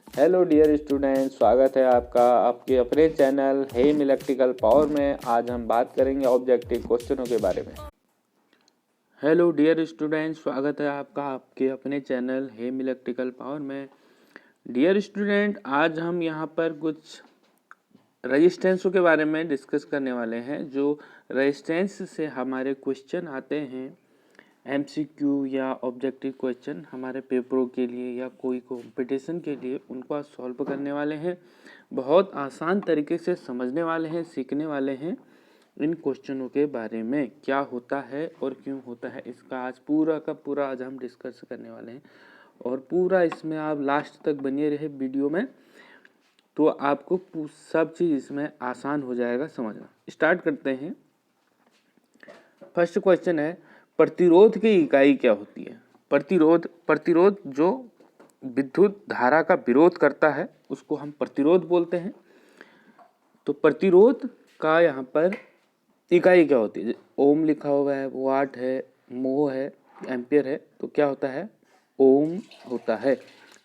Hello dear student, स्वागत है आपका आपके अपने चैनल हेम इलेक्ट्रिकल पावर में। आज हम बात करेंगे ऑब्जेक्टिव क्वेश्चनों के बारे में। हेलो डियर स्टूडेंट, स्वागत है आपका आपके अपने चैनल हेम इलेक्ट्रिकल पावर में। डियर स्टूडेंट, आज हम यहाँ पर कुछ रेजिस्टेंसों के बारे में डिस्कस करने वाले हैं। जो रेजिस्टेंस से हमारे क्वेश्चन आते हैं, एमसीक्यू या ऑब्जेक्टिव क्वेश्चन हमारे पेपरों के लिए या कोई कंपटीशन के लिए, उनको आज सॉल्व करने वाले हैं। बहुत आसान तरीके से समझने वाले हैं, सीखने वाले हैं। इन क्वेश्चनों के बारे में क्या होता है और क्यों होता है, इसका आज पूरा का पूरा आज हम डिस्कस करने वाले हैं। और पूरा इसमें आप लास्ट तक बने रहे वीडियो में, तो आपको सब चीज़ इसमें आसान हो जाएगा समझना। स्टार्ट करते हैं। फर्स्ट क्वेश्चन है, प्रतिरोध की इकाई क्या होती है? प्रतिरोध जो विद्युत धारा का विरोध करता है उसको हम प्रतिरोध बोलते हैं। तो प्रतिरोध का यहाँ पर इकाई क्या होती है? ओम लिखा हुआ है, वाट है, मोह है, एम्पियर है, तो क्या होता है? ओम होता है।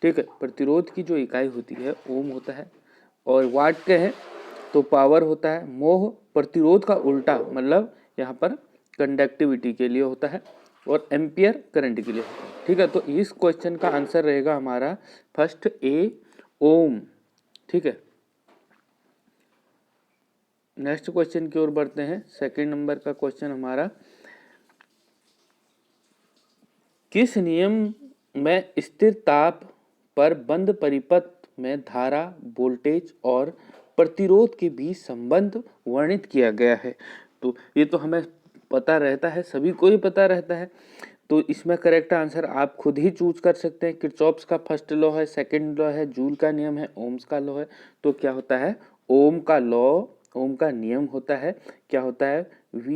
ठीक है, प्रतिरोध की जो इकाई होती है ओम होता है। और वाट क्या है? तो पावर होता है। मोह प्रतिरोध का उल्टा, मतलब यहाँ पर कंडक्टिविटी के लिए होता है। और एम्पियर करंट के लिए होता है। ठीक है, तो इस क्वेश्चन का आंसर रहेगा हमारा फर्स्ट ए, ओम। ठीक है, नेक्स्ट क्वेश्चन की ओर बढ़ते हैं। सेकंड नंबर का क्वेश्चन हमारा, किस नियम में स्थिर ताप पर बंद परिपथ में धारा, वोल्टेज और प्रतिरोध के बीच संबंध वर्णित किया गया है? तो ये तो हमें पता रहता है, सभी को ही पता रहता है। तो इसमें करेक्ट आंसर आप खुद ही चूज कर सकते हैं। किरचॉफ्स का फर्स्ट लॉ है, सेकंड लॉ है, जूल का नियम है, ओम्स का लॉ है। तो क्या होता है? ओम का लॉ, ओम का नियम होता है, क्या होता है? V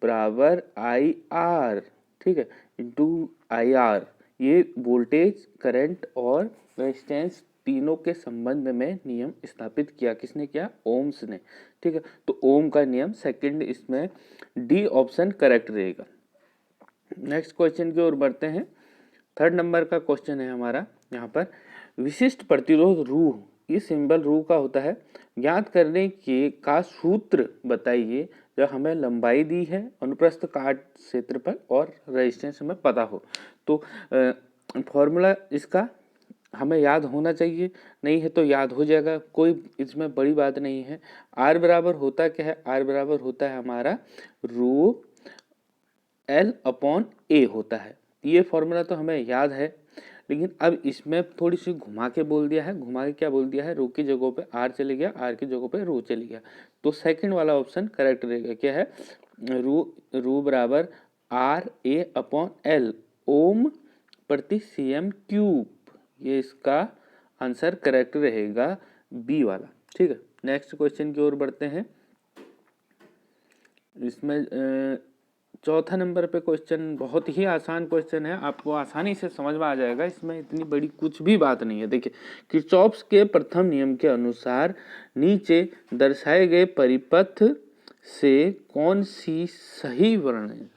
बराबर आई आर। ठीक है, इंटू आई आर। ये वोल्टेज, करंट और रेजिस्टेंस तीनों के संबंध में नियम स्थापित किया। किसने किया? ओम्स ने। ठीक है, तो ओम का नियम सेकंड, इसमें डी ऑप्शन करेक्ट रहेगा। नेक्स्ट क्वेश्चन की ओर बढ़ते हैं। थर्ड नंबर का क्वेश्चन है हमारा यहाँ पर, विशिष्ट प्रतिरोध रूह, ये सिंबल रूह का होता है, ज्ञात करने के का सूत्र बताइए जब हमें लंबाई दी है, अनुप्रस्थ काट क्षेत्रफल और रेजिस्टेंस हमें पता हो। तो फॉर्मूला इसका हमें याद होना चाहिए, नहीं है तो याद हो जाएगा, कोई इसमें बड़ी बात नहीं है। आर बराबर होता क्या है? आर बराबर होता है हमारा रो एल अपॉन ए होता है। ये फॉर्मूला तो हमें याद है, लेकिन अब इसमें थोड़ी सी घुमा के बोल दिया है। घुमा के क्या बोल दिया है? रो की जगह पे आर चले गया, आर की जगह पे रो चले गया। तो सेकंड वाला ऑप्शन करेक्ट रहेगा। क्या है? रो बराबर आर ए अपॉन एल, ओम प्रति सीएम क्यूब। ये इसका आंसर करेक्ट रहेगा, बी वाला। ठीक है, नेक्स्ट क्वेश्चन की ओर बढ़ते हैं। इसमें चौथा नंबर पे क्वेश्चन बहुत ही आसान क्वेश्चन है, आपको आसानी से समझ में आ जाएगा। इसमें इतनी बड़ी कुछ भी बात नहीं है। देखिए, किरचॉफ्स के प्रथम नियम के अनुसार नीचे दर्शाए गए परिपथ से कौन सी सही वर्ण है?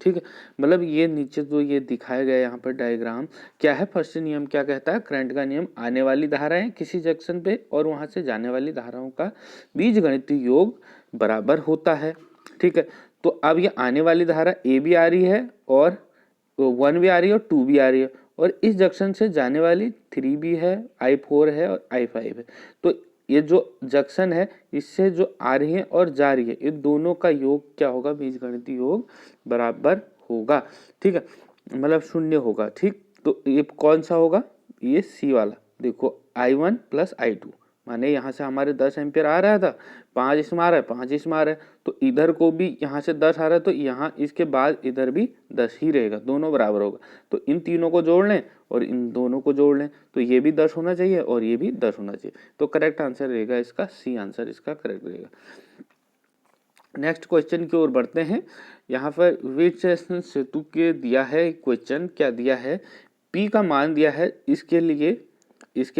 ठीक है, मतलब ये नीचे जो ये दिखाया गया यहाँ पर डायग्राम क्या है? फर्स्ट नियम क्या कहता है? करंट का नियम, आने वाली धाराएं किसी जंक्शन पे और वहां से जाने वाली धाराओं का बीजगणितीय योग बराबर होता है। ठीक है, तो अब ये आने वाली धारा ए भी आ रही है और 1 भी आ रही है और 2 भी आ रही है, और इस जंक्शन से जाने वाली 3 भी है, I4 है और I5 है। तो ये जो जंक्शन है इससे जो आ रही है और जा रही है, ये दोनों का योग क्या होगा? बीजगणितीय योग बराबर होगा। ठीक है, मतलब शून्य होगा। ठीक, तो ये कौन सा होगा? ये सी वाला। देखो, I1 प्लस I2, माने यहाँ से हमारे 10 एम्पियर आ रहा था, 5 इसमें आ रहा है, 5 इसमें आ रहा है, तो इधर को भी यहाँ से 10 आ रहा है, तो यहाँ इसके बाद इधर भी 10 ही रहेगा, दोनों बराबर होगा। तो इन तीनों को जोड़ लें और इन दोनों को जोड़ लें, तो ये भी 10 होना चाहिए और ये भी 10 होना चाहिए। तो करेक्ट आंसर रहेगा इसका सी, आंसर इसका करेक्ट रहेगा। नेक्स्ट क्वेश्चन की ओर बढ़ते हैं। यहाँ पर विश्लेषण सेतु के दिया है क्वेश्चन, क्या दिया है? P का मान दिया है, इसके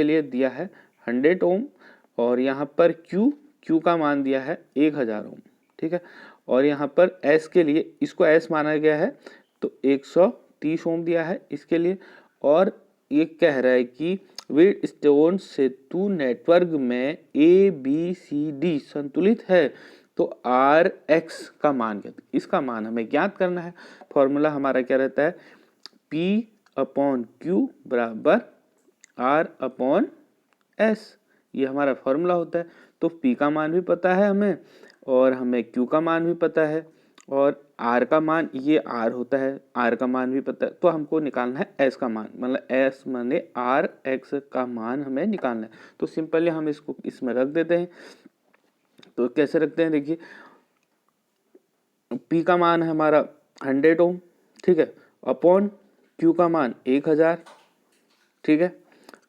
लिए दिया है 100 ओम, और यहाँ पर Q का मान दिया है 1000 ओम। ठीक है, और यहाँ पर S के लिए, इसको S माना गया है, तो 130 ओम दिया है इसके लिए। और ये कह रहा है कि व्हीटस्टोन सेतु नेटवर्क में ABCD संतुलित है तो RX का मान क्या, इसका मान हमें ज्ञात करना है। फॉर्मूला हमारा क्या रहता है, P/Q बराबर R/S, ये हमारा फॉर्मूला होता है। तो P का मान भी पता है हमें और हमें Q का मान भी पता है और R का मान, ये R होता है, R का मान भी पता है। तो हमको निकालना है S का मान, मतलब S माने RX का मान हमें निकालना है। तो सिंपली हम इसको इसमें रख देते हैं। तो कैसे रखते हैं, देखिए P का मान है हमारा 100 ओम, ठीक है, अपॉन Q का मान 1000, ठीक है।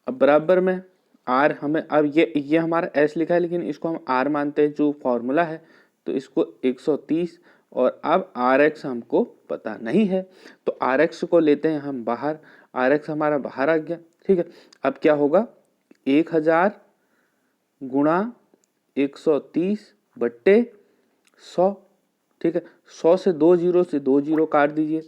अब बराबर में R, हमें अब ये हमारा S लिखा है लेकिन इसको हम R मानते हैं जो फॉर्मूला है, तो इसको 130, और अब RX हमको पता नहीं है तो RX को लेते हैं हम बाहर, RX हमारा बाहर आ गया, ठीक है। अब क्या होगा, 1000 गुणा 130 बट्टे 100, ठीक है। 100 से 2 जीरो काट दीजिए,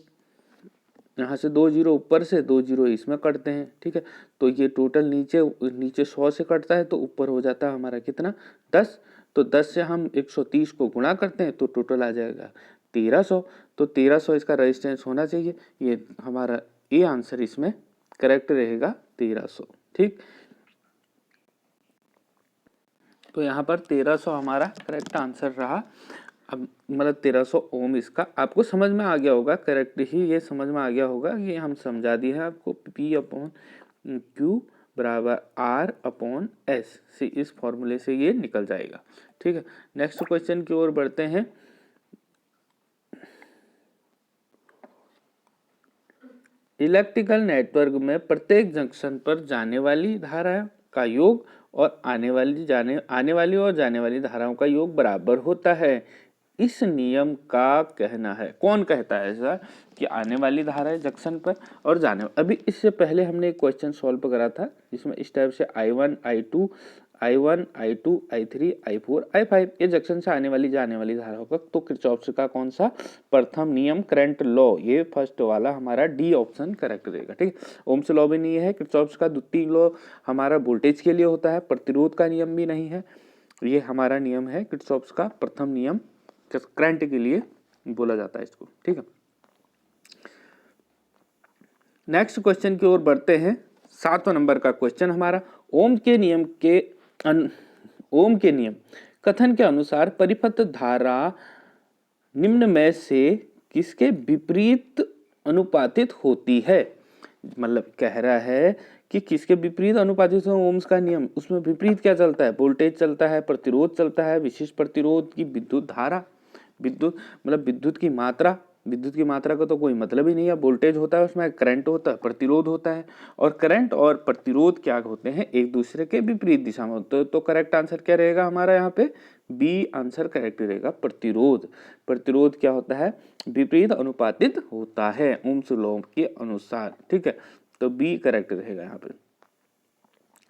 यहाँ से 2 जीरो ऊपर से 2 जीरो इसमें कटते हैं, ठीक है। तो ये टोटल नीचे 100 से कटता है तो ऊपर हो जाता है हमारा कितना, 10। तो 10 से हम 130 को गुणा करते हैं तो टोटल आ जाएगा 1300। तो 1300 इसका रेजिस्टेंस होना चाहिए, ये हमारा ए आंसर इसमें करेक्ट रहेगा 1300, ठीक। तो यहाँ पर 1300 हमारा करेक्ट आंसर रहा। अब मतलब 1300 ओम इसका आपको समझ में आ गया होगा, करेक्ट ही ये समझ में आ गया होगा, ये हम समझा दिए हैं आपको। P/Q बराबर R/S से इस फॉर्मूले से ये निकल जाएगा, ठीक है। नेक्स्ट क्वेश्चन की ओर बढ़ते हैं। इलेक्ट्रिकल नेटवर्क में प्रत्येक जंक्शन पर जाने वाली धारा का योग और आने वाली और जाने वाली धाराओं का योग बराबर होता है। इस नियम का कहना है, कौन कहता है ऐसा कि आने वाली धारा है जंक्शन पर और जाने, अभी इससे पहले हमने एक क्वेश्चन सॉल्व करा था जिसमें इस टाइप से I1 I2 I3 I4 I5 ये जंक्शन से आने वाली जाने वाली धाराओं का, तो किरचॉफ का कौन सा प्रथम नियम, करंट लॉ, ये फर्स्ट वाला हमारा डी ऑप्शन करेक्ट रहेगा, ठीक है। ओम्स लॉ भी नहीं है, किरचॉफ का द्वितीय लॉ हमारा वोल्टेज के लिए होता है, प्रतिरोध का नियम भी नहीं है, ये हमारा नियम है किरचॉफ का प्रथम नियम, करंट के लिए बोला जाता है इसको, ठीक है। नेक्स्ट क्वेश्चन की ओर बढ़ते हैं। 7वां नंबर का क्वेश्चन हमारा, ओम के नियम कथन के अनुसार परिपथ धारा निम्न में से किसके विपरीत अनुपातित होती है, मतलब कह रहा है कि किसके विपरीत अनुपातित है ओम्स का नियम, उसमें विपरीत क्या चलता है, वोल्टेज चलता है, प्रतिरोध चलता है, विशिष्ट प्रतिरोध की विद्युत धारा, विद्युत मतलब विद्युत की मात्रा, विद्युत की मात्रा का तो कोई मतलब ही नहीं है, वोल्टेज होता है उसमें, करंट होता है, प्रतिरोध होता है, और करंट और प्रतिरोध क्या होते हैं, एक दूसरे के विपरीत दिशा में होते हैं। तो करेक्ट आंसर क्या रहेगा हमारा यहाँ पे, बी आंसर करेक्ट रहेगा, प्रतिरोध। प्रतिरोध क्या होता है, विपरीत अनुपातित होता है ओम्स लॉ के अनुसार, ठीक है। तो बी करेक्ट रहेगा यहाँ पे।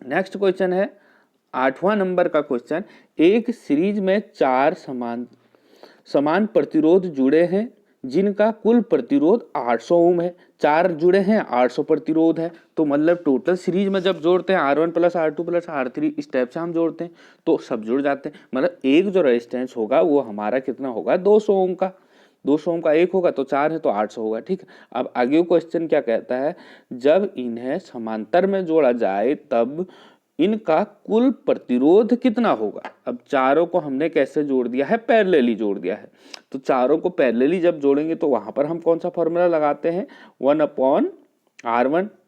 नेक्स्ट क्वेश्चन है 8वां नंबर का क्वेश्चन, एक सीरीज में 4 समान प्रतिरोध जुड़े हैं जिनका कुल प्रतिरोध 800 ओम है, 4 जुड़े हैं 800 प्रतिरोध है, तो मतलब टोटल सीरीज में जब जोड़ते हैं R1 + R2 + R3 इस टाइप से हम जोड़ते हैं तो सब जुड़ जाते हैं, मतलब एक जो रेजिस्टेंस होगा वो हमारा कितना होगा, 200 ओम का, 200 ओम का एक होगा तो 4 है तो 800 होगा, ठीक है। अब आगे क्वेश्चन क्या कहता है, जब इन्हें समांतर में जोड़ा जाए तब इनका कुल प्रतिरोध कितना होगा। अब चारों को हमने कैसे जोड़ दिया है, पैरेलली जोड़ दिया है, तो चारों को पैरेलली जब जोड़ेंगे तो वहां पर हम कौन सा फॉर्मूला लगाते हैं, 1/R1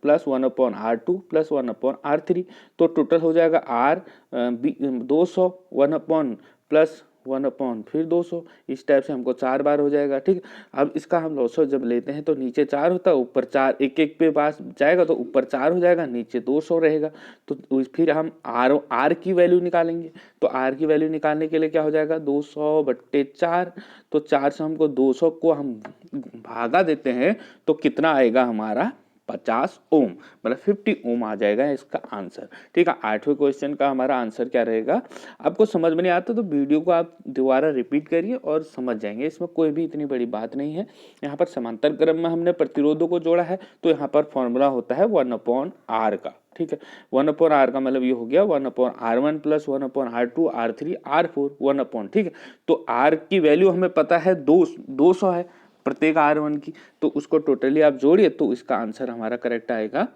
+ 1/R2 + 1/R3, तो टोटल हो जाएगा R 200, 1 + 1 फिर 200, इस टाइप से हमको 4 बार हो जाएगा, ठीक। अब इसका हम लॉसो जब लेते हैं तो नीचे 4 होता है, ऊपर 4 एक पे पास जाएगा तो ऊपर 4 हो जाएगा, नीचे 200 रहेगा। तो फिर हम R की वैल्यू निकालेंगे, तो R की वैल्यू निकालने के लिए क्या हो जाएगा, 200/4, तो 4 से हमको 200 को हम भागा देते हैं तो कितना आएगा हमारा 50 ओम, मतलब 50 ओम आ जाएगा इसका आंसर। ठीक है, 8वें क्वेश्चन का हमारा आंसर क्या रहेगा? आपको समझ में नहीं आता तो वीडियो को आप दोबारा रिपीट करिए और समझ जाएंगे, इसमें कोई भी इतनी बड़ी बात नहीं है। यहाँ पर समांतर क्रम में हमने प्रतिरोधों को जोड़ा है, तो यहाँ पर फॉर्मूला होता है 1/r का। ठीक है, 1/r का मतलब ये हो गया 1/r1 plus 1/r2 r3 r4 1/, ठीक है। तो r की वैल्यू हमें पता है 200 है प्रत्येक r1 की, तो उसको टोटली आप जोड़िए तो इसका आंसर हमारा करेक्ट आएगा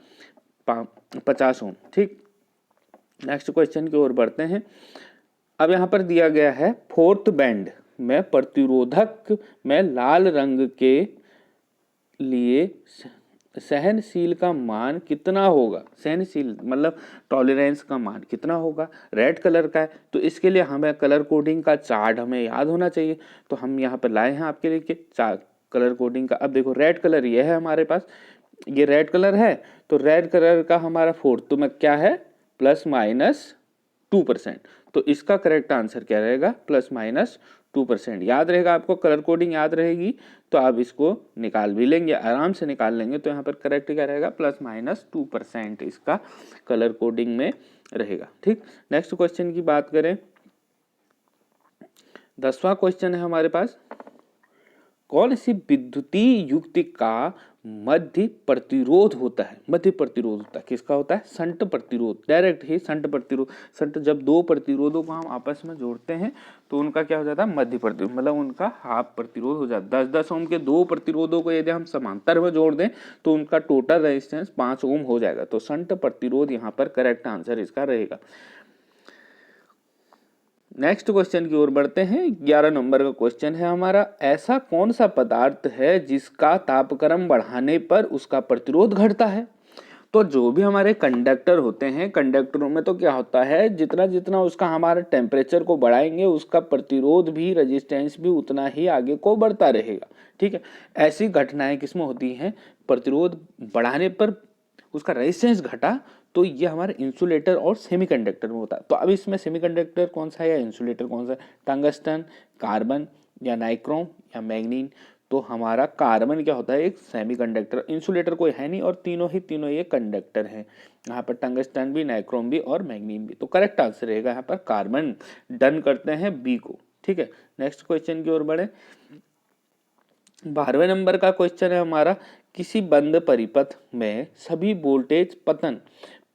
50 ओम। ठीक, नेक्स्ट क्वेश्चन की ओर बढ़ते हैं। अब यहाँ पर दिया गया है फोर्थ बैंड में प्रतिरोधक में लाल रंग के लिए सहनशील का मान कितना होगा? सहनशील मतलब टॉलरेंस का मान कितना होगा? रेड कलर का है, तो इसके लिए हमें कलर कोडिंग का चार्ट हमें याद होना चाहिए, तो हम यहाँ पर लाए हैं आपके लिए चार्ट कलर कोडिंग का। अब देखो रेड कलर ये है हमारे पास, ये रेड कलर है, तो रेड कलर का हमारा फोर्थ में क्या है? +-2%। तो इसका करेक्ट आंसर क्या रहेगा? +-2%। याद रहेगा आपको, कलर कोडिंग याद रहेगी तो आप इसको निकाल भी लेंगे, आराम से निकाल लेंगे। तो यहाँ पर करेक्ट क्या रहेगा? +-2% इसका कलर कोडिंग में रहेगा। ठीक, नेक्स्ट क्वेश्चन की बात करें, 10वां क्वेश्चन है हमारे पास, कौन सी विद्युतीय युक्ति का मध्य प्रतिरोध होता है? मध्य प्रतिरोध होता है किसका होता है? संट प्रतिरोध, डायरेक्ट ही संट प्रतिरोध। संट जब दो प्रतिरोधों को हम आपस में जोड़ते हैं तो उनका क्या हो जाता है? मध्य प्रतिरोध, मतलब उनका हाफ प्रतिरोध हो जाता है। 10-10 ओम के दो प्रतिरोधों को यदि हम समांतर में जोड़ दें तो उनका टोटल रेजिस्टेंस 5 ओम हो जाएगा। तो संट प्रतिरोध यहाँ पर करेक्ट आंसर इसका रहेगा। नेक्स्ट क्वेश्चन की ओर बढ़ते हैं। 11 नंबर का क्वेश्चन है हमारा, ऐसा कौन सा पदार्थ है जिसका तापक्रम बढ़ाने पर उसका प्रतिरोध घटता है? तो जो भी हमारे कंडक्टर होते हैं, कंडक्टरों में तो क्या होता है, जितना जितना उसका हमारा टेम्परेचर को बढ़ाएंगे उसका प्रतिरोध भी, रेजिस्टेंस भी उतना ही आगे को बढ़ता रहेगा। ठीक है, ऐसी घटनाएं किसमें होती हैं? प्रतिरोध बढ़ाने पर उसका रेजिस्टेंस घटा, तो ये हमारे इंसुलेटर और सेमीकंडक्टर में होता है। तो अब इसमें सेमीकंडक्टर कौन सा है या इंसुलेटर कौन सा है? टंगस्टन, कार्बन या नाइक्रोम या मैग्नीन? तो हमारा कार्बन क्या होता है? एक सेमीकंडक्टर। इंसुलेटर कोई है नहीं और तीनों ये कंडक्टर हैं, यहाँ पर टंगस्टन भी, नाइक्रोम भी और मैग्नीन भी। तो करेक्ट आंसर रहेगा यहाँ पर कार्बन। डन करते हैं बी को। ठीक है, नेक्स्ट क्वेश्चन की ओर बढ़े। 12वें नंबर का क्वेश्चन है हमारा, किसी बंद परिपथ में सभी वोल्टेज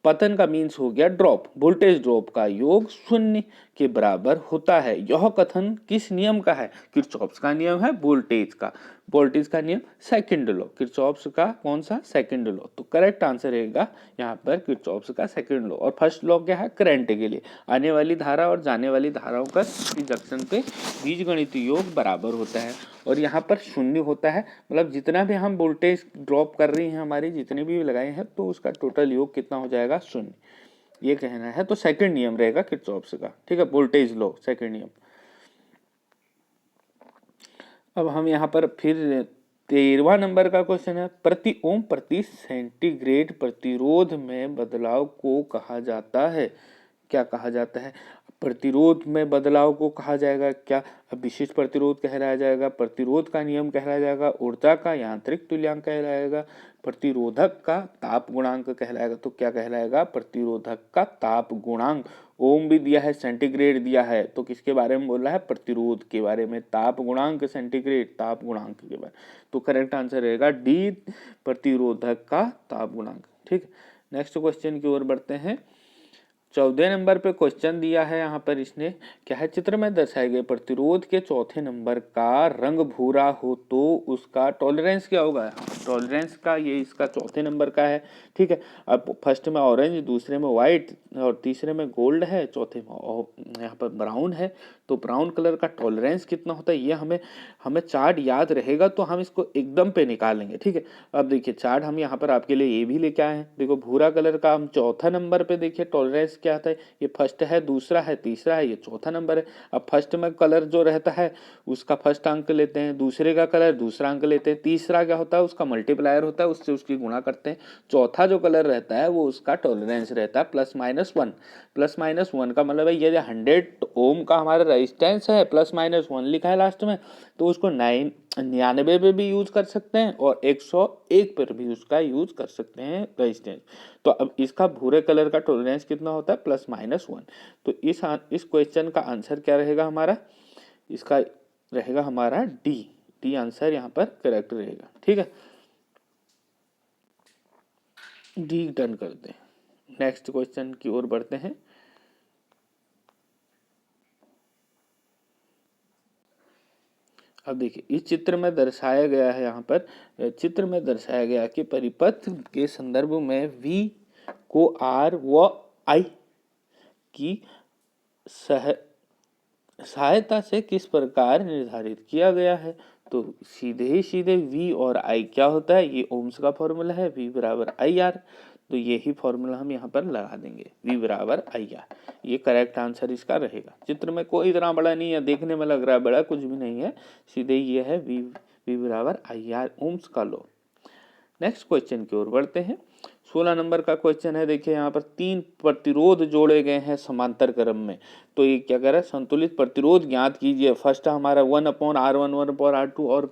पतन का मीन्स हो गया ड्रॉप, वोल्टेज ड्रॉप का योग 0 के बराबर होता है। यह कथन किस नियम का है? किरचॉफ्स का नियम है वोल्टेज का नियम, सेकंड लॉ, किरचॉफ्स का कौन सा? Second law. तो करेक्ट आंसर रहेगा यहाँ पर किरचॉफ्स का सेकंड लॉ। और फर्स्ट लॉ क्या है? करंट के लिए आने वाली धारा और जाने वाली धाराओं का जंक्शन पे बीजगणितीय योग बराबर होता है, और यहाँ पर 0 होता है, मतलब जितना भी हम वोल्टेज ड्रॉप कर रही हैं हमारी, जितने भी लगाए हैं, तो उसका टोटल योग कितना हो जाएगा? 0, ये कहना है। तो सेकंड नियम रहेगा किरचॉफ्स का। ठीक है, वोल्टेज लॉ, सेकंड नियम। अब हम यहाँ पर फिर 13वां नंबर का क्वेश्चन है, प्रति ओम प्रति सेंटीग्रेड प्रतिरोध में बदलाव को कहा जाता है? क्या कहा जाता है? प्रतिरोध में बदलाव को कहा जाएगा क्या? विशिष्ट प्रतिरोध कहलाया जाएगा, प्रतिरोध का नियम कहलाया जाएगा, ऊर्जा का यांत्रिक तुल्यांक कहलाएगा, प्रतिरोधक का ताप गुणांक कहलाएगा। तो क्या कहलाएगा? प्रतिरोधक का ताप गुणांक। ओम भी दिया है, सेंटीग्रेड दिया है, तो किसके बारे में बोल रहा है? प्रतिरोध के बारे में। ताप गुणांक, सेंटीग्रेड, ताप गुणांक के बारे में। तो करेक्ट आंसर रहेगा डी, प्रतिरोधक का ताप गुणांक। ठीक, नेक्स्ट क्वेश्चन की ओर बढ़ते हैं। 14 नंबर पे क्वेश्चन दिया है यहाँ पर, इसने क्या है? चित्र में दर्शाए गए प्रतिरोध के चौथे नंबर का रंग भूरा हो तो उसका टॉलरेंस क्या होगा? टॉलरेंस का ये इसका चौथे नंबर का है। ठीक है, अब फर्स्ट में ऑरेंज, दूसरे में व्हाइट और तीसरे में गोल्ड है, चौथे में यहाँ पर ब्राउन है। तो ब्राउन कलर का टॉलरेंस कितना होता है, ये हमें चार्ट याद रहेगा तो हम इसको एकदम पे निकालेंगे। ठीक है, अब देखिए चार्ट हम यहाँ पर आपके लिए ये भी लेके आए हैं। देखो भूरा कलर का हम चौथा नंबर पे, देखिए टॉलरेंस क्या आता है? ये फर्स्ट है, दूसरा है, तीसरा है, ये चौथा नंबर है। अब फर्स्ट में कलर जो रहता है उसका फर्स्ट अंक लेते हैं, दूसरे का कलर दूसरा अंक लेते हैं, तीसरा क्या होता है? उसका मल्टीप्लायर होता है, उससे उसकी गुणा करते हैं। चौथा जो कलर रहता है वो उसका टॉलरेंस रहता है +-1। +-1 का मतलब है यदि 100 ओम का हमारा रेजिस्टेंस है, +-1 लिखा है लास्ट में, तो उसको 99 पे भी यूज कर सकते हैं और 101 पर भी उसका यूज कर सकते हैं रेजिस्टेंस। तो अब इसका भूरे कलर का टॉलरेंस कितना होता है? +-1। तो इस क्वेश्चन का आंसर क्या रहेगा हमारा? इसका रहेगा हमारा डी आंसर यहाँ पर करेक्ट रहेगा। ठीक है, डी डन करते हैं। नेक्स्ट क्वेश्चन की ओर बढ़ते हैं। अब देखिए इस चित्र में दर्शाया गया है, यहाँ पर चित्र में दर्शाया गया कि परिपथ के संदर्भ में V को R व I की सहायता से किस प्रकार निर्धारित किया गया है। तो सीधे V और I क्या होता है? ये ओम्स का फॉर्मूला है, V बराबर IR। तो यही फॉर्मूला हम यहाँ पर लगा देंगे, V बराबर IR। ये करेक्ट आंसर इसका रहेगा। चित्र में कोई इतना बड़ा नहीं है, देखने में लग रहा है बड़ा, कुछ भी नहीं है, सीधे ये है V बराबर IR, ओम्स का लॉ। नेक्स्ट क्वेश्चन की ओर बढ़ते हैं। 16 नंबर का क्वेश्चन है। देखिए यहाँ पर 3 प्रतिरोध जोड़े गए हैं समांतर क्रम में। तो ये क्या कह रहा है? संतुलित प्रतिरोध ज्ञात कीजिए। फर्स्ट हमारा 1/R1 1/R2 और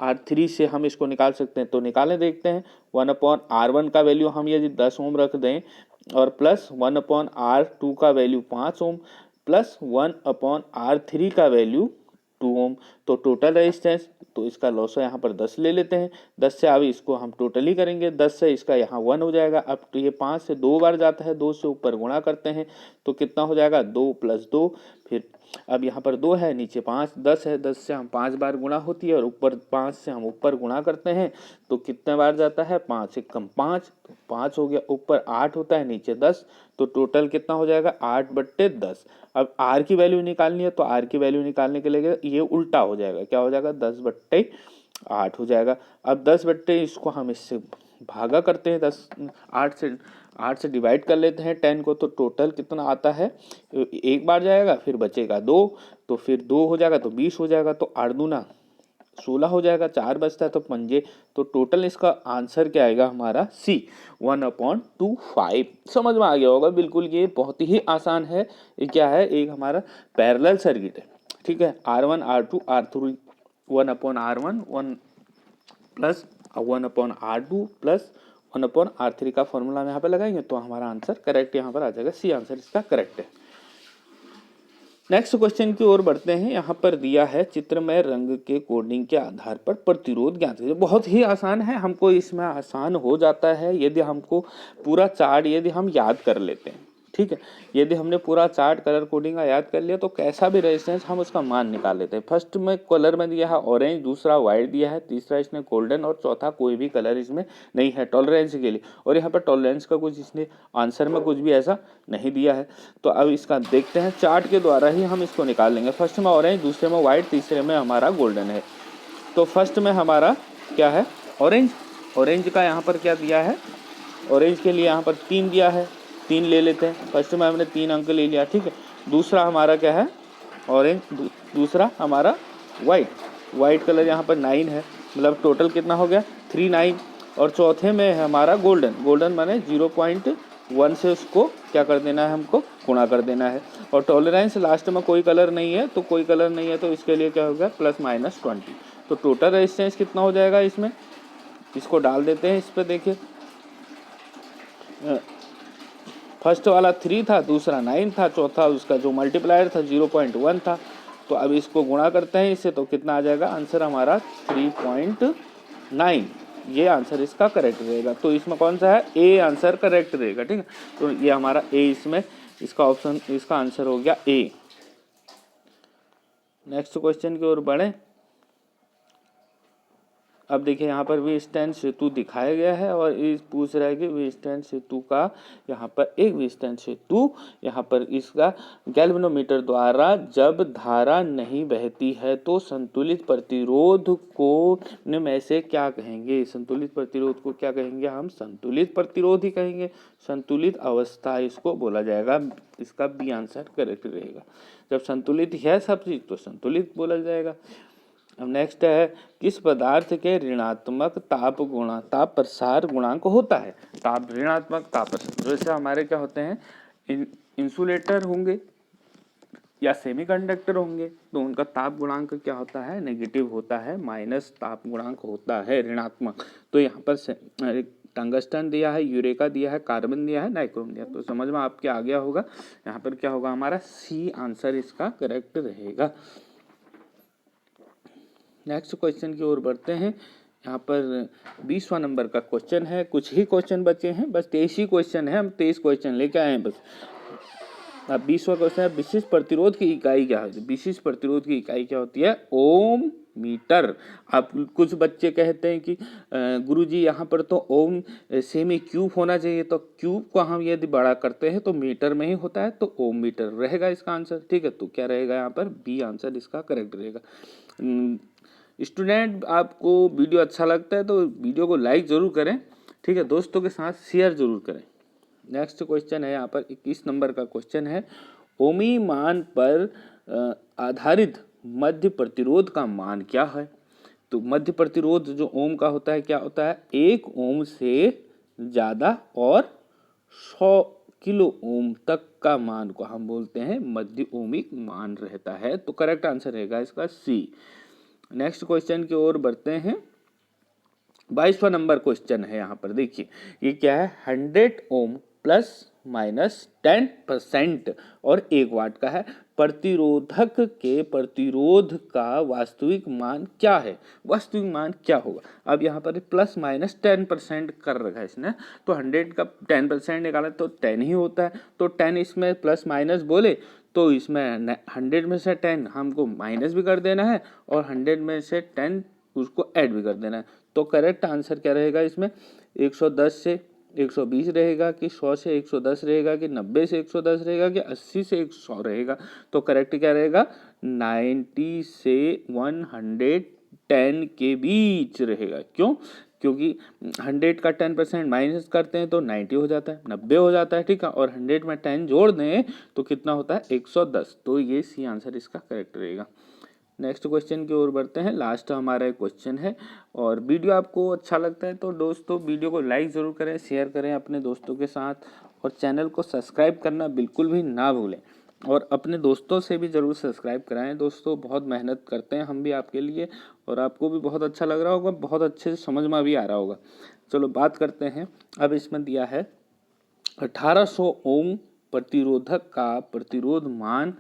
R3 से हम इसको निकाल सकते हैं। तो निकालें, देखते हैं। 1/R1 का वैल्यू हम यदि 10 ओम रख दें और प्लस 1/R2 का वैल्यू 5 ओम प्लस 1/R3 का वैल्यू 2 ओम, तो टोटल रेजिस्टेंस, तो इसका लॉस यहाँ पर 10 ले लेते हैं। 10 से अभी इसको हम टोटली करेंगे, 10 से इसका यहाँ 1 हो जाएगा। अब तो ये 5 से 2 बार जाता है, 2 से ऊपर गुणा करते हैं तो कितना हो जाएगा? 2 + 2। फिर अब यहाँ पर 2 है, नीचे 5, 10 है, 10 से हम 5 बार गुणा होती है और ऊपर 5 से हम ऊपर गुणा करते हैं तो कितने बार जाता है? 5 से कम 5, तो 5 हो गया। ऊपर 8 होता है, नीचे 10, तो टोटल कितना हो जाएगा? 8/10। अब R की वैल्यू निकालनी है, तो R की वैल्यू निकालने के लिए ये उल्टा हो जाएगा। क्या हो जाएगा? 10/8 हो जाएगा। अब 10/, इसको हम इससे भागा करते हैं, 8 से डिवाइड कर लेते हैं 10 को, तो टोटल कितना आता है? एक बार जाएगा, फिर बचेगा 2, तो फिर 2 हो जाएगा तो 20 हो जाएगा, तो 8 दूना 16 हो जाएगा, 4 बचता है तो पंजे। तो टोटल इसका आंसर क्या आएगा हमारा? C 1/25। समझ में आ गया होगा बिल्कुल, ये बहुत ही आसान है। ये क्या है? एक हमारा पैरेलल सर्किट है। ठीक है, R1 R2 R3 1/R1 1 plus 1/R2 plus 1/R3 का फॉर्मूला हम यहाँ पे लगाएंगे तो हमारा आंसर करेक्ट यहाँ पर आ जाएगा। सी आंसर इसका करेक्ट है। नेक्स्ट क्वेश्चन की ओर बढ़ते हैं। यहाँ पर दिया है चित्र में रंग के कोडिंग के आधार पर प्रतिरोध ज्ञात कीजिए। बहुत ही आसान है, हमको इसमें आसान हो जाता है यदि हमको पूरा चार्ट यदि हम याद कर लेते हैं। ठीक है, यदि हमने पूरा चार्ट कलर कोडिंग का याद कर लिया तो कैसा भी रेजिस्टेंस हम उसका मान निकाल लेते हैं। फर्स्ट में कलर में दिया है ऑरेंज, दूसरा व्हाइट दिया है, तीसरा इसने गोल्डन और चौथा कोई भी कलर इसमें नहीं है टॉलरेंस के लिए। और यहाँ पर टॉलरेंस का कुछ इसने आंसर में कुछ भी ऐसा नहीं दिया है। तो अब इसका देखते हैं, चार्ट के द्वारा ही हम इसको निकाल लेंगे। फर्स्ट में ऑरेंज, दूसरे में व्हाइट, तीसरे में हमारा गोल्डन है। तो फर्स्ट में हमारा क्या है? ऑरेंज। ऑरेंज का यहाँ पर क्या दिया है? ऑरेंज के लिए यहाँ पर 3 दिया है, 3 ले लेते हैं। फर्स्ट में हमने 3 अंक ले लिया। ठीक है, दूसरा हमारा क्या है? ऑरेंज, दूसरा हमारा वाइट। वाइट कलर यहाँ पर 9 है, मतलब टोटल कितना हो गया? 3 9। और चौथे में है हमारा गोल्डन। गोल्डन माने 0.1 से उसको क्या कर देना है? हमको गुणा कर देना है। और टॉलरेंस लास्ट में कोई कलर नहीं है, तो कोई कलर नहीं है तो इसके लिए क्या हो गया? +-20। तो टोटल रेजिस्टेंस कितना हो जाएगा इसमें? इसको डाल देते हैं इस पर। देखिए फर्स्ट वाला 3 था, दूसरा 9 था, चौथा उसका जो मल्टीप्लायर था 0.1 था। तो अब इसको गुणा करते हैं इससे, तो कितना आ जाएगा? आंसर हमारा 3.9। ये आंसर इसका करेक्ट रहेगा। तो इसमें कौन सा है? ए आंसर करेक्ट रहेगा। ठीक है, तो ये हमारा ए इसमें इसका ऑप्शन, इसका आंसर हो गया ए। नेक्स्ट क्वेश्चन की ओर बढ़े। अब देखिए यहाँ पर विस्टैंड सेतु दिखाया गया है और इस पूछ रहा है कि विस्टैंड सेतु का यहाँ पर एक विस्टैंड सेतु यहाँ पर इसका गैल्वेनोमीटर द्वारा जब धारा नहीं बहती है तो संतुलित प्रतिरोध को में से क्या कहेंगे? संतुलित प्रतिरोध को क्या कहेंगे? हम संतुलित प्रतिरोध ही कहेंगे। संतुलित अवस्था इसको बोला जाएगा। इसका बी आंसर करेक्ट रहेगा। जब संतुलित है सब चीज तो संतुलित बोला जाएगा। अब नेक्स्ट है किस पदार्थ के ऋणात्मक ताप प्रसार गुणांक होता है। ताप ऋणात्मक ताप प्रसार, जैसे हमारे क्या होते हैं इंसुलेटर होंगे या सेमीकंडक्टर होंगे तो उनका ताप गुणांक क्या होता है, नेगेटिव होता है, माइनस ताप गुणांक होता है ऋणात्मक। तो यहाँ पर टंगस्टन दिया है, यूरेका दिया है, कार्बन दिया है, नाइक्रोम दिया, तो समझ में आपके आ गया होगा। यहाँ पर क्या होगा हमारा सी आंसर इसका करेक्ट रहेगा। नेक्स्ट क्वेश्चन की ओर बढ़ते हैं। यहाँ पर 20वां नंबर का क्वेश्चन है, कुछ ही क्वेश्चन बचे हैं, बस 23 ही क्वेश्चन है, हम 23 क्वेश्चन लेके आए हैं बस। अब 20वां क्वेश्चन है विशिष्ट प्रतिरोध की इकाई क्या होती है। विशिष्ट प्रतिरोध की इकाई क्या होती है, ओम मीटर। अब कुछ बच्चे कहते हैं कि गुरुजी यहाँ पर तो ओम सेमी क्यूब होना चाहिए, तो क्यूब को हम यदि बड़ा करते हैं तो मीटर में ही होता है, तो ओम मीटर रहेगा इसका आंसर। ठीक है, तो क्या रहेगा यहाँ पर बी आंसर इसका करेक्ट रहेगा। स्टूडेंट आपको वीडियो अच्छा लगता है तो वीडियो को लाइक ज़रूर करें, ठीक है, दोस्तों के साथ शेयर ज़रूर करें। नेक्स्ट क्वेश्चन है यहाँ पर 21 नंबर का क्वेश्चन है, ओमी मान पर आधारित मध्य प्रतिरोध का मान क्या है। तो मध्य प्रतिरोध जो ओम का होता है क्या होता है, 1 ओम से ज़्यादा और 100 किलो ओम तक का मान को हम बोलते हैं मध्य ओमिक मान रहता है। तो करेक्ट आंसर रहेगा इसका सी। नेक्स्ट क्वेश्चन की ओर बढ़ते हैं। 22वां नंबर क्वेश्चन है, यहाँ पर देखिए ये क्या है, 100 ओम प्लस माइनस 10% और 1 वाट का है, प्रतिरोधक के प्रतिरोध का वास्तविक मान क्या है। वास्तविक मान क्या होगा। अब यहाँ पर प्लस माइनस 10% कर रखा है इसने, तो 100 का 10% निकाला तो 10 ही होता है, तो 10 इसमें प्लस माइनस बोले तो इसमें 100 में से 10 हमको माइनस भी कर देना है और 100 में से 10 उसको ऐड भी कर देना है। तो करेक्ट आंसर क्या रहेगा इसमें, 110 से 120 रहेगा कि 100 से 110 रहेगा कि 90 से 110 रहेगा कि 80 से 100 रहेगा। तो करेक्ट क्या रहेगा, 90 से 110 के बीच रहेगा। क्यों, क्योंकि 100 का 10% माइनस करते हैं तो 90 हो जाता है, 90 हो जाता है, ठीक है, और 100 में 10 जोड़ दें तो कितना होता है 110। तो ये सी आंसर इसका करेक्ट रहेगा। नेक्स्ट क्वेश्चन की ओर बढ़ते हैं, लास्ट हमारा क्वेश्चन है। और वीडियो आपको अच्छा लगता है तो दोस्तों वीडियो को लाइक ज़रूर करें, शेयर करें अपने दोस्तों के साथ, और चैनल को सब्सक्राइब करना बिल्कुल भी ना भूलें, और अपने दोस्तों से भी ज़रूर सब्सक्राइब कराएं। दोस्तों बहुत मेहनत करते हैं हम भी आपके लिए, और आपको भी बहुत अच्छा लग रहा होगा, बहुत अच्छे से समझ में भी आ रहा होगा। चलो बात करते हैं। अब इसमें दिया है 1800 ओम प्रतिरोधक का प्रतिरोध मान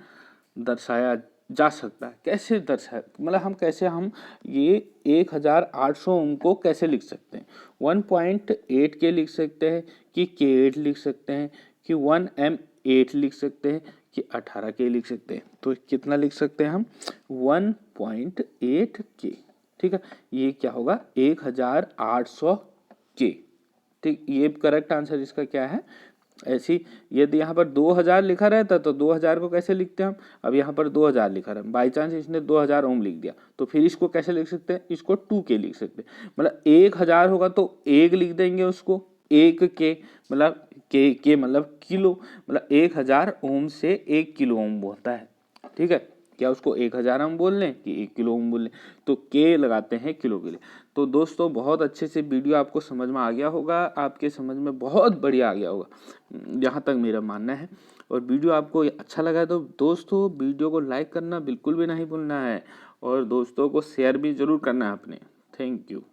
दर्शाया जा सकता है। कैसे दर्शाया, मतलब हम ये 1800 ओम को कैसे लिख सकते हैं। 1.8 के लिख सकते हैं कि K8 लिख सकते हैं कि 1M8 लिख सकते हैं कि 18 के लिख सकते हैं। तो कितना लिख सकते हैं हम, 1.8 के। ठीक है, ये क्या होगा 1800 के। ठीक, ये करेक्ट आंसर इसका क्या है। ऐसी यदि यहाँ पर 2000 लिखा रहता तो 2000 को कैसे लिखते हैं हम। अब यहाँ पर 2000 लिखा रहा है, बाई चांस इसने 2000 ओम लिख दिया तो फिर इसको कैसे लिख सकते हैं, इसको 2K लिख सकते हैं। मतलब 1000 होगा तो 1 लिख देंगे उसको, 1K मतलब के मतलब किलो, मतलब 1000 ओम से 1 किलो ओम होता है। ठीक है, क्या उसको 1000 ओम बोल लें कि 1 किलो ओम बोल लें, तो के लगाते हैं किलो के लिए। तो दोस्तों बहुत अच्छे से वीडियो आपको समझ में आ गया होगा, आपके समझ में बहुत बढ़िया आ गया होगा, जहाँ तक मेरा मानना है। और वीडियो आपको अच्छा लगा तो दोस्तों वीडियो को लाइक करना बिल्कुल भी नहीं भूलना है, और दोस्तों को शेयर भी ज़रूर करना है अपने। Thank you.